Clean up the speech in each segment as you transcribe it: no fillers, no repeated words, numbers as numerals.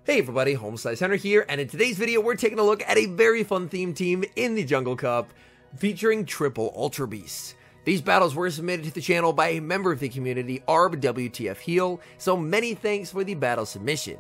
Hey everybody, HomeSliceHenry here, and in today's video we're taking a look at a very fun theme team in the Jungle Cup featuring triple Ultra Beasts. These battles were submitted to the channel by a member of the community, ArbWTF Heal, so many thanks for the battle submission.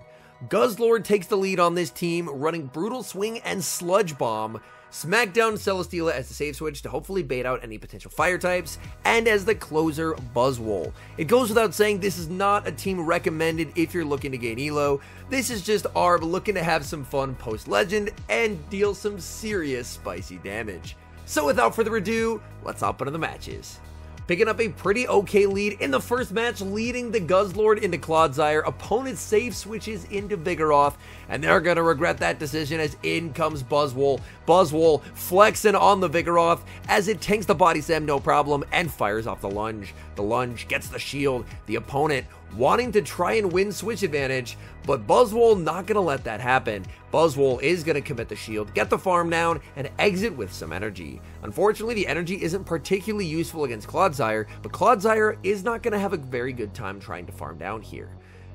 Guzzlord takes the lead on this team, running Brutal Swing and Sludge Bomb, Smackdown Celesteela as the save switch to hopefully bait out any potential fire types, and as the closer Buzzwole. It goes without saying this is not a team recommended if you're looking to gain elo. This is just Arb looking to have some fun post-legend and deal some serious spicy damage. So without further ado, let's hop into the matches. Picking up a pretty okay lead in the first match, leading the Guzzlord into Clodsire. Opponent save switches into Vigoroth, and they're going to regret that decision as in comes Buzzwole. Buzzwole flexing on the Vigoroth as it tanks the Body Slam no problem and fires off the lunge. The lunge gets the shield. The opponent wanting to try and win switch advantage, but Buzzwole not going to let that happen. Buzzwole is going to commit the shield, get the farm down, and exit with some energy. Unfortunately, the energy isn't particularly useful against Clodsire, but Clodsire is not going to have a very good time trying to farm down here.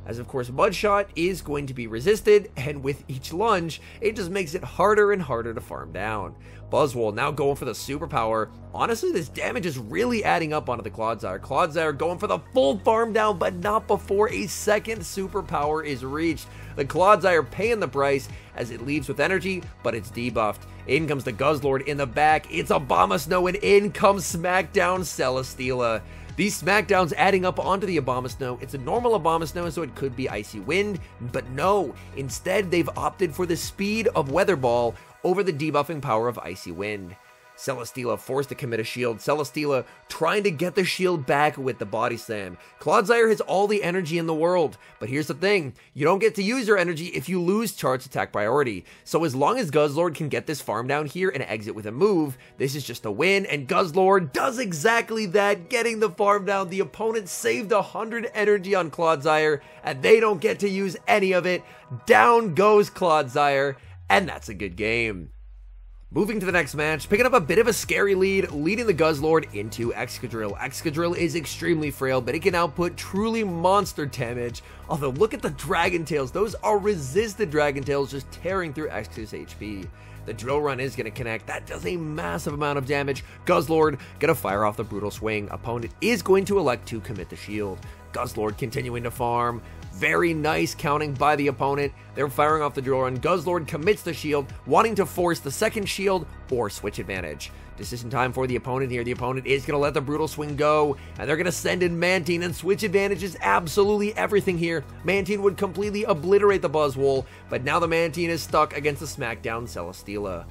As of course Mudshot is going to be resisted, and with each lunge, it just makes it harder and harder to farm down. Buzzwole now going for the superpower. Honestly, this damage is really adding up onto the Clodsire. Clodsire going for the full farm down, but not before a second superpower is reached. The Clodsire paying the price as it leaves with energy, but it's debuffed. In comes the Guzzlord in the back. It's Abomasnow, and in comes Smackdown Celesteela. These Smackdowns adding up onto the Abomasnow. It's a normal Abomasnow, so it could be Icy Wind, but no. Instead, they've opted for the speed of Weather Ball over the debuffing power of Icy Wind. Celesteela forced to commit a shield. Celesteela trying to get the shield back with the Body Slam. Clodsire has all the energy in the world, but here's the thing. You don't get to use your energy if you lose charged attack priority. So as long as Guzzlord can get this farm down here and exit with a move, this is just a win, and Guzzlord does exactly that, getting the farm down. The opponent saved 100 energy on Clodsire, and they don't get to use any of it. Down goes Clodsire, and that's a good game. Moving to the next match, picking up a bit of a scary lead, leading the Guzzlord into Excadrill. Excadrill is extremely frail, but it can output truly monster damage. Although, look at the Dragon Tails. Those are resisted Dragon Tails just tearing through X's HP. The Drill Run is going to connect. That does a massive amount of damage. Guzzlord going to fire off the Brutal Swing. Opponent is going to elect to commit the shield. Guzzlord continuing to farm. Very nice counting by the opponent. They're firing off the Drill Run. Guzzlord commits the shield, wanting to force the second shield or switch advantage. Decision time for the opponent here. The opponent is going to let the Brutal Swing go, and they're going to send in Mantine, and switch advantage is absolutely everything here. Mantine would completely obliterate the Buzzwole, but now the Mantine is stuck against the Smackdown Celesteela.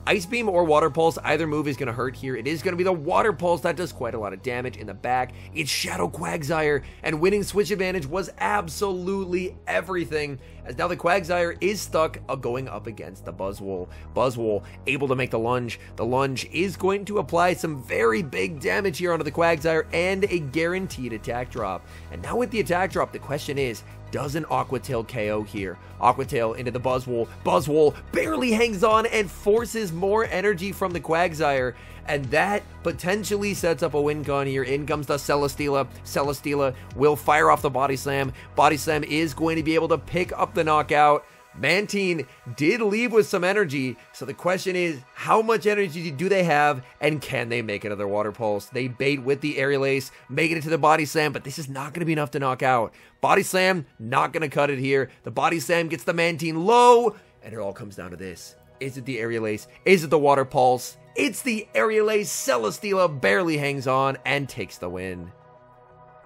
Ice Beam or Water Pulse, either move is going to hurt here. It is going to be the Water Pulse that does quite a lot of damage in the back. It's Shadow Quagsire, and winning switch advantage was absolutely everything, as now the Quagsire is stuck going up against the Buzzwole. Buzzwole able to make the lunge. The lunge is going to apply some very big damage here onto the Quagsire and a guaranteed attack drop. And now with the attack drop, the question is, does an Aqua Tail KO here? Aqua Tail into the Buzzwole. Buzzwole barely hangs on and forces more energy from the Quagsire, and that potentially sets up a win con here. In comes the Celesteela. Celesteela will fire off the Body Slam. Body Slam is going to be able to pick up the knockout. Mantine did leave with some energy, so the question is, how much energy do they have, and can they make another Water Pulse? They bait with the Aerial Ace, making it to the Body Slam, but this is not going to be enough to knock out. Body Slam, not going to cut it here. The Body Slam gets the Mantine low, and it all comes down to this. Is it the Aerial Ace? Is it the Water Pulse? It's the Aerial Ace. Celesteela barely hangs on and takes the win.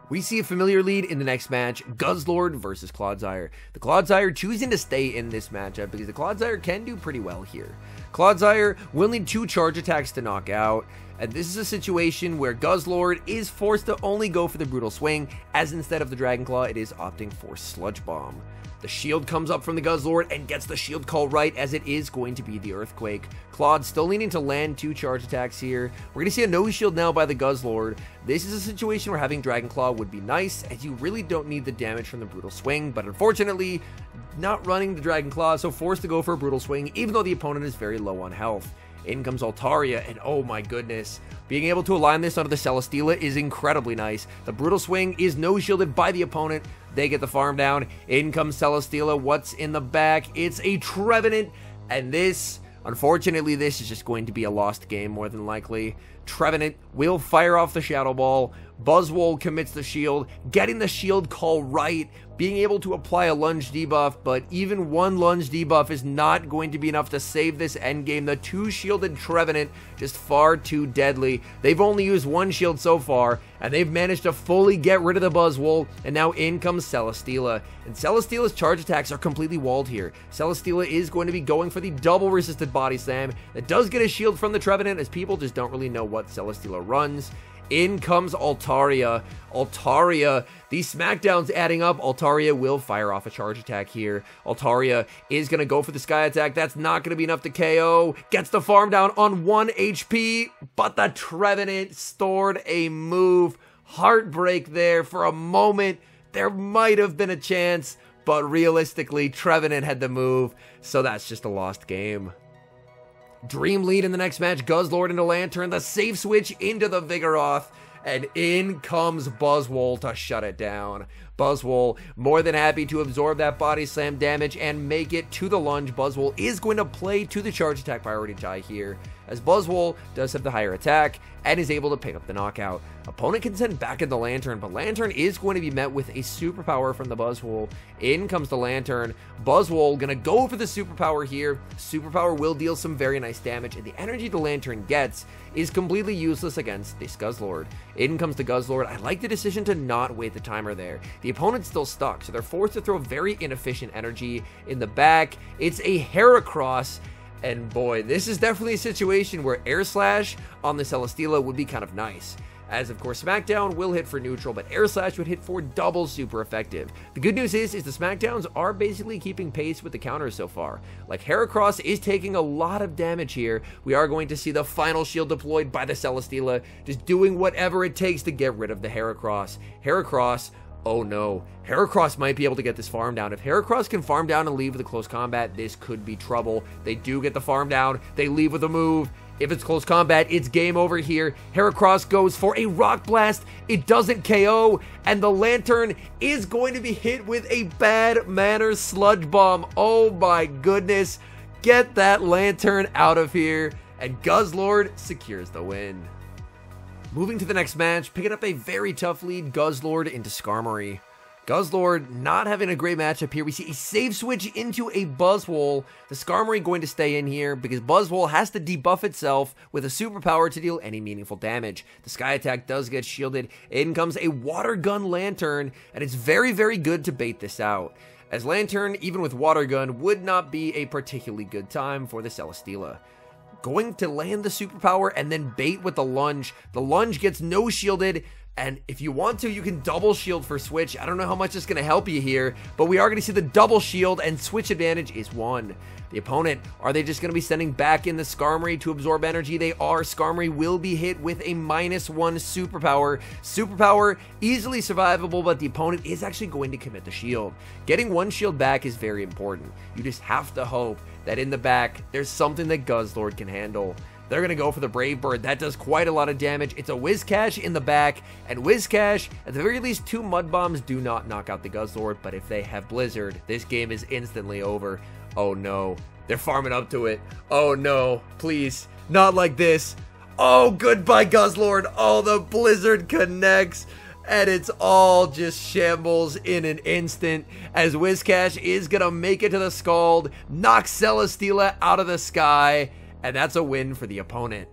We see a familiar lead in the next match, Guzzlord versus Clodsire. The Clodsire choosing to stay in this matchup because the Clodsire can do pretty well here. Clodsire will need 2 charge attacks to knock out, and this is a situation where Guzzlord is forced to only go for the Brutal Swing, as instead of the Dragon Claw, it is opting for Sludge Bomb. The shield comes up from the Guzzlord and gets the shield call right, as it is going to be the Earthquake. Claude still needing to land 2 charge attacks here. We're going to see a no shield now by the Guzzlord. This is a situation where having Dragon Claw would be nice, as you really don't need the damage from the Brutal Swing, but unfortunately, not running the Dragon Claw, so forced to go for a Brutal Swing, even though the opponent is very low on health. In comes Altaria, and oh my goodness, being able to align this onto the Celesteela is incredibly nice. The Brutal Swing is no-shielded by the opponent. They get the farm down. In comes Celesteela. What's in the back? It's a Trevenant, and this, unfortunately, this is just going to be a lost game more than likely. Trevenant will fire off the Shadow Ball. Buzzwole commits the shield, getting the shield call right, being able to apply a lunge debuff, but even one lunge debuff is not going to be enough to save this endgame. The two shielded Trevenant, just far too deadly. They've only used one shield so far, and they've managed to fully get rid of the Buzzwole, and now in comes Celesteela. And Celesteela's charge attacks are completely walled here. Celesteela is going to be going for the double resisted body slam. That does get a shield from the Trevenant, as people just don't really know what Celesteela runs. In comes Altaria. Altaria, these smackdowns adding up. Altaria will fire off a charge attack here. Altaria is going to go for the sky attack. That's not going to be enough to KO. Gets the farm down on 1 HP, but the Trevenant stored a move. Heartbreak there for a moment. There might have been a chance, but realistically, Trevenant had the move, so that's just a lost game. Dream lead in the next match, Guzzlord into Lantern, the safe switch into the Vigoroth, and in comes Buzzwole to shut it down. Buzzwole more than happy to absorb that body slam damage and make it to the lunge. Buzzwole is going to play to the charge attack priority die here, as Buzzwole does have the higher attack and is able to pick up the knockout. Opponent can send back in the Lantern, but Lantern is going to be met with a superpower from the Buzzwole. In comes the Lantern. Buzzwole gonna go for the superpower here. Superpower will deal some very nice damage, and the energy the Lantern gets is completely useless against this Guzzlord. In comes the Guzzlord. I like the decision to not wait the timer there. The opponent's still stuck, so they're forced to throw very inefficient energy in the back. It's a Heracross, and boy, this is definitely a situation where Air Slash on the Celesteela would be kind of nice, as of course Smackdown will hit for neutral, but Air Slash would hit for double super effective. The good news is the Smackdowns are basically keeping pace with the counters so far. Like, Heracross is taking a lot of damage here. We are going to see the final shield deployed by the Celesteela, just doing whatever it takes to get rid of the Heracross. Heracross, oh no, Heracross might be able to get this farm down. If Heracross can farm down and leave with a close combat, this could be trouble. They do get the farm down, they leave with a move. If it's close combat, it's game over here. Heracross goes for a Rock Blast. It doesn't KO, and the Lantern is going to be hit with a Bad Manners Sludge Bomb. Oh my goodness. Get that Lantern out of here, and Guzzlord secures the win. Moving to the next match, picking up a very tough lead, Guzzlord into Skarmory. Guzzlord not having a great matchup here. We see a save switch into a Buzzwole. The Skarmory going to stay in here because Buzzwole has to debuff itself with a superpower to deal any meaningful damage. The Sky Attack does get shielded. In comes a Water Gun Lantern, and it's very, very good to bait this out, as Lantern, even with Water Gun, would not be a particularly good time for the Celesteela. Going to land the superpower and then bait with the lunge. The lunge gets no shielded, and if you want to, you can double shield for switch. I don't know how much it's going to help you here, but we are going to see the double shield, and switch advantage is won. The opponent, are they just going to be sending back in the Skarmory to absorb energy? They are. Skarmory will be hit with a -1 superpower. Superpower, easily survivable, but the opponent is actually going to commit the shield. Getting one shield back is very important. You just have to hope that in the back, there's something that Guzzlord can handle. They're going to go for the Brave Bird. That does quite a lot of damage. It's a Whiscash in the back, and Whiscash, at the very least, 2 Mud Bombs do not knock out the Guzzlord, but if they have Blizzard, this game is instantly over. Oh no, they're farming up to it. Oh no, please, not like this. Oh, goodbye Guzzlord. Oh, the Blizzard connects, and it's all just shambles in an instant, as Whiscash is going to make it to the Scald, knock Celesteela out of the sky, and that's a win for the opponent.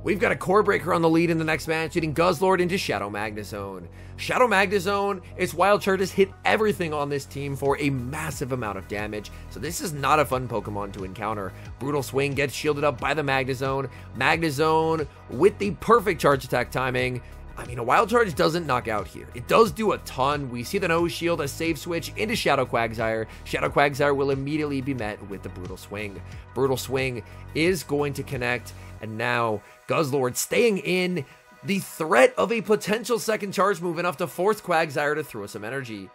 We've got a Core Breaker on the lead in the next match, hitting Guzzlord into Shadow Magnezone. Shadow Magnezone, its wild charges hit everything on this team for a massive amount of damage, so this is not a fun Pokemon to encounter. Brutal Swing gets shielded up by the Magnezone. Magnezone with the perfect charge attack timing. I mean, a Wild Charge doesn't knock out here. It does do a ton. We see the Nose Shield, a save switch into Shadow Quagsire. Shadow Quagsire will immediately be met with the Brutal Swing. Brutal Swing is going to connect, and now Guzzlord staying in the threat of a potential second charge move, enough to force Quagsire to throw some energy.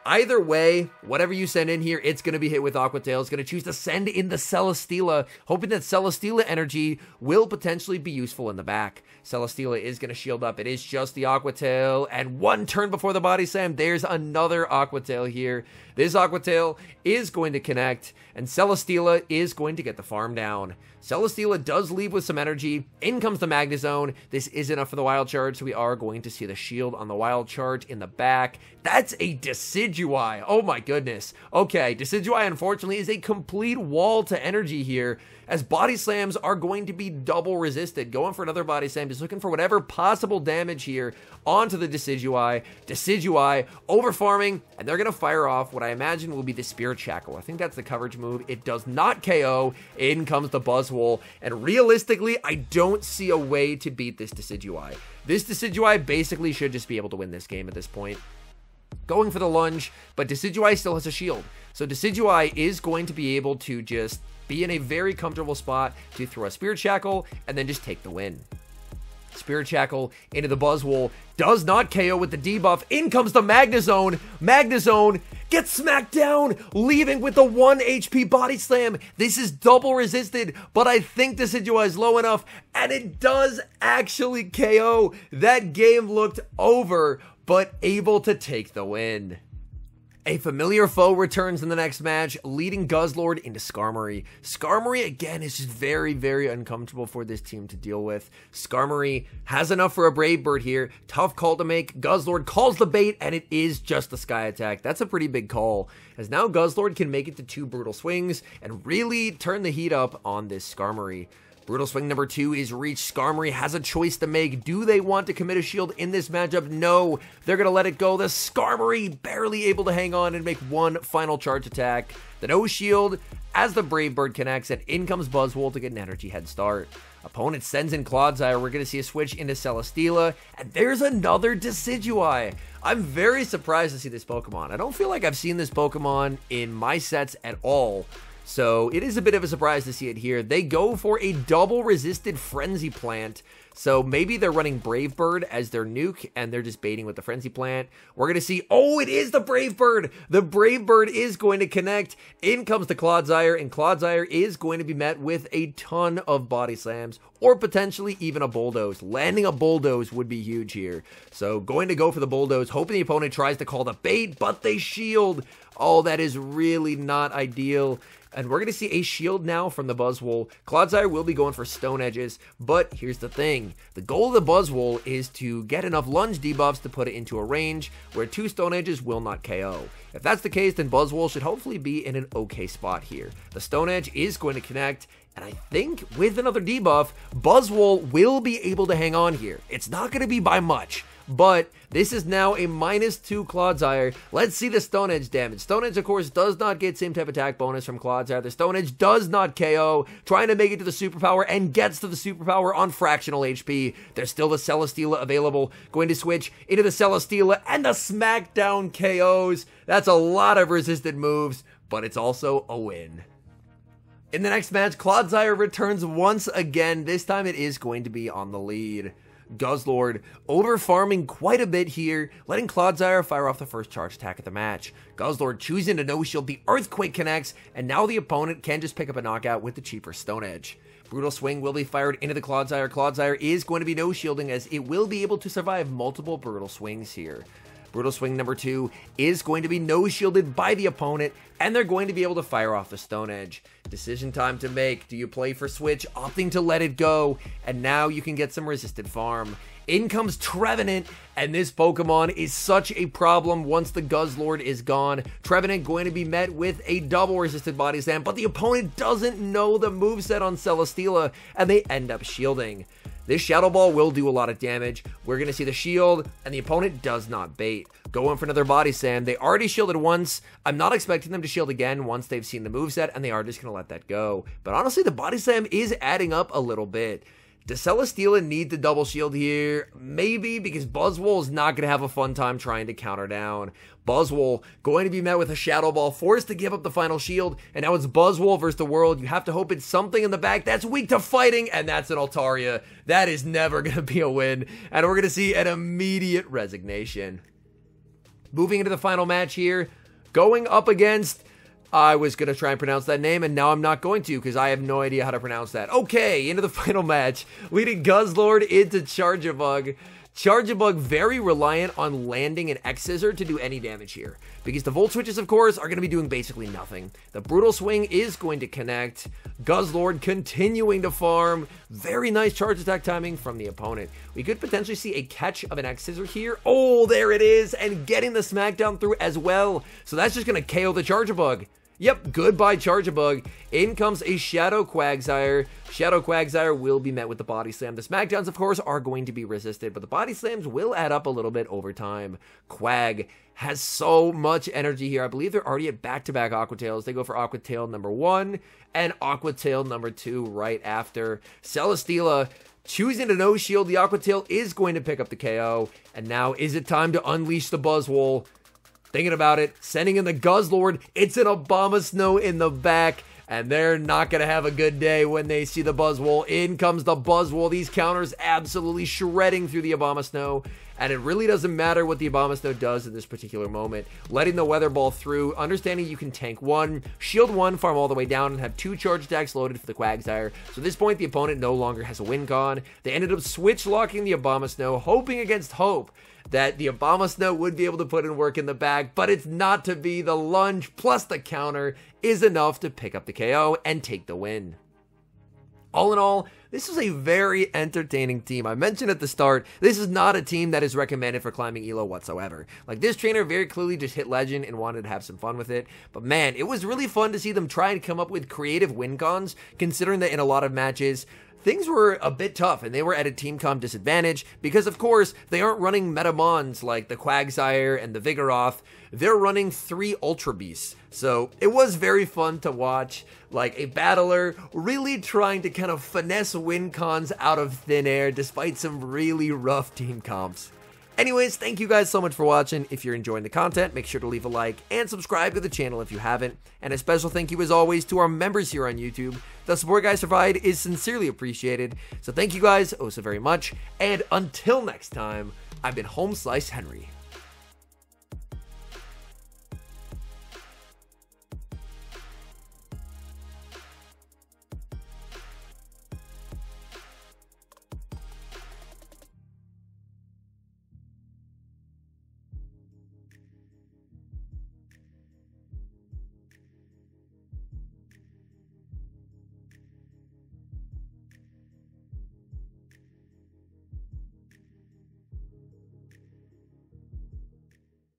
Either way, whatever you send in here, it's going to be hit with Aqua Tail. It's going to choose to send in the Celesteela, hoping that Celesteela energy will potentially be useful in the back. Celesteela is going to shield up. It is just the Aqua Tail, and one turn before the Body Slam, there's another Aqua Tail here. This Aqua Tail is going to connect, and Celesteela is going to get the farm down. Celesteela does leave with some energy. In comes the Magnezone. This is enough for the Wild Charge, so we are going to see the shield on the Wild Charge in the back. That's a Decidueye. Oh my goodness. Okay, Decidueye unfortunately is a complete wall to energy here, as Body Slams are going to be double resisted. Going for another Body Slam, just looking for whatever possible damage here onto the Decidueye. Decidueye over farming, and they're going to fire off what I imagine will be the Spirit Shackle. I think that's the coverage move. It does not KO. In comes the Buzzwole, and realistically, I don't see a way to beat this Decidueye. This Decidueye basically should just be able to win this game at this point. Going for the lunge, but Decidueye still has a shield. So Decidueye is going to be able to just be in a very comfortable spot to throw a Spirit Shackle and then just take the win. Spirit Shackle into the Buzzwole, does not KO with the debuff. In comes the Magnezone. Magnezone gets smacked down, leaving with the 1 HP Body Slam. This is double resisted, but I think Decidueye is low enough, and it does actually KO. That game looked over, but able to take the win. A familiar foe returns in the next match, leading Guzzlord into Skarmory. Skarmory, again, is just very, very uncomfortable for this team to deal with. Skarmory has enough for a Brave Bird here. Tough call to make. Guzzlord calls the bait, and it is just the Sky Attack. That's a pretty big call, as now Guzzlord can make it to 2 Brutal Swings and really turn the heat up on this Skarmory. Brutal Swing number 2 is reached. Skarmory has a choice to make. Do they want to commit a shield in this matchup? No. They're going to let it go. The Skarmory barely able to hang on and make one final charge attack. The no shield as the Brave Bird connects, and in comes Buzzwole to get an energy head start. Opponent sends in Clodsire. We're going to see a switch into Celesteela, and there's another Decidueye. I'm very surprised to see this Pokemon. I don't feel like I've seen this Pokemon in my sets at all. So it is a bit of a surprise to see it here. They go for a double resisted Frenzy Plant. So maybe they're running Brave Bird as their nuke and they're just baiting with the Frenzy Plant. We're going to see, oh, it is the Brave Bird. The Brave Bird is going to connect. In comes the Clodsire, and Clodsire is going to be met with a ton of Body Slams or potentially even a Bulldoze. Landing a Bulldoze would be huge here. So going to go for the Bulldoze, hoping the opponent tries to call the bait, but they shield. Oh, that is really not ideal. And we're going to see a shield now from the Buzzwole. Clodsire will be going for Stone Edges, but here's the thing. The goal of the Buzzwole is to get enough lunge debuffs to put it into a range where 2 Stone Edges will not KO. If that's the case, then Buzzwole should hopefully be in an okay spot here. The Stone Edge is going to connect, and I think with another debuff, Buzzwole will be able to hang on here. It's not going to be by much, but this is now a -2 Clodsire. Let's see the Stone Edge damage. Stone Edge, of course, does not get same type attack bonus from Clodsire. The Stone Edge does not KO, trying to make it to the superpower, and gets to the superpower on fractional HP. There's still the Celesteela available. Going to switch into the Celesteela, and the Smackdown KOs. That's a lot of resisted moves, but it's also a win. In the next match, Clodsire returns once again. This time it is going to be on the lead. Guzzlord over farming quite a bit here, letting Clodsire fire off the first charge attack of the match. Guzzlord choosing to no shield, the Earthquake connects, and now the opponent can just pick up a knockout with the cheaper Stone Edge. Brutal Swing will be fired into the Clodsire. Clodsire is going to be no shielding, as it will be able to survive multiple Brutal Swings here. Brutal Swing number 2 is going to be no shielded by the opponent, and they're going to be able to fire off the Stone Edge. Decision time to make. Do you play for switch, opting to let it go, and now you can get some resisted farm. In comes Trevenant, and this Pokemon is such a problem once the Guzzlord is gone. Trevenant going to be met with a double resisted Body Slam, but the opponent doesn't know the moveset on Celesteela, and they end up shielding. This Shadow Ball will do a lot of damage. We're going to see the shield, and the opponent does not bait. Going for another Body Slam. They already shielded once. I'm not expecting them to shield again once they've seen the moveset, and they are just going to let that go. But honestly, the Body Slam is adding up a little bit. Does Celesteela need the double shield here? Maybe, because Buzzwole is not going to have a fun time trying to counter down. Buzzwole going to be met with a Shadow Ball, forced to give up the final shield, and now it's Buzzwole versus the world. You have to hope it's something in the back that's weak to fighting, and that's an Altaria. That is never going to be a win, and we're going to see an immediate resignation. Moving into the final match here, going up against, I was going to try and pronounce that name, and now I'm not going to because I have no idea how to pronounce that. Okay, into the final match, leading Guzzlord into Charjabug. Charjabug very reliant on landing an X-Scissor to do any damage here, because the Volt Switches, of course, are going to be doing basically nothing. The Brutal Swing is going to connect. Guzzlord continuing to farm. Very nice charge attack timing from the opponent. We could potentially see a catch of an X-Scissor here. Oh, there it is, and getting the smackdown through as well. So that's just going to KO the Charjabug. Yep, goodbye Charjabug. In comes a Shadow Quagsire. Shadow Quagsire will be met with the Body Slam. The Smackdowns, of course, are going to be resisted, but the Body Slams will add up a little bit over time. Quag has so much energy here. I believe they're already at back-to-back Aqua Tails. They go for Aqua Tail number 1 and Aqua Tail number 2 right after. Celesteela choosing to no-shield. The Aqua Tail is going to pick up the KO. And now, is it time to unleash the Buzzwole? Thinking about it, sending in the Guzzlord. It's an Abomasnow in the back, and they're not going to have a good day when they see the Buzzwole. In comes the Buzzwole. These counters absolutely shredding through the Abomasnow, and it really doesn't matter what the Abomasnow does in this particular moment. Letting the Weather Ball through, understanding you can tank 1, shield 1, farm all the way down, and have 2 charge attacks loaded for the Quagsire. So at this point, the opponent no longer has a win con. They ended up switch locking the Abomasnow, hoping against hope that the Abomasnow would be able to put in work in the back, but it's not to be. The lunge plus the counter is enough to pick up the KO and take the win. All in all, this was a very entertaining team. I mentioned at the start, this is not a team that is recommended for climbing Elo whatsoever. Like, this trainer very clearly just hit Legend and wanted to have some fun with it. But man, it was really fun to see them try and come up with creative win cons, considering that in a lot of matches, things were a bit tough, and they were at a team comp disadvantage because, of course, they aren't running Metamons like the Quagsire and the Vigoroth. They're running 3 Ultra Beasts. So it was very fun to watch, like, a battler really trying to kind of finesse win cons out of thin air despite some really rough team comps. Anyways, thank you guys so much for watching. If you're enjoying the content, make sure to leave a like and subscribe to the channel if you haven't. And a special thank you as always to our members here on YouTube. The support guys provide is sincerely appreciated. So thank you guys oh so very much. And until next time, I've been HomeSliceHenry.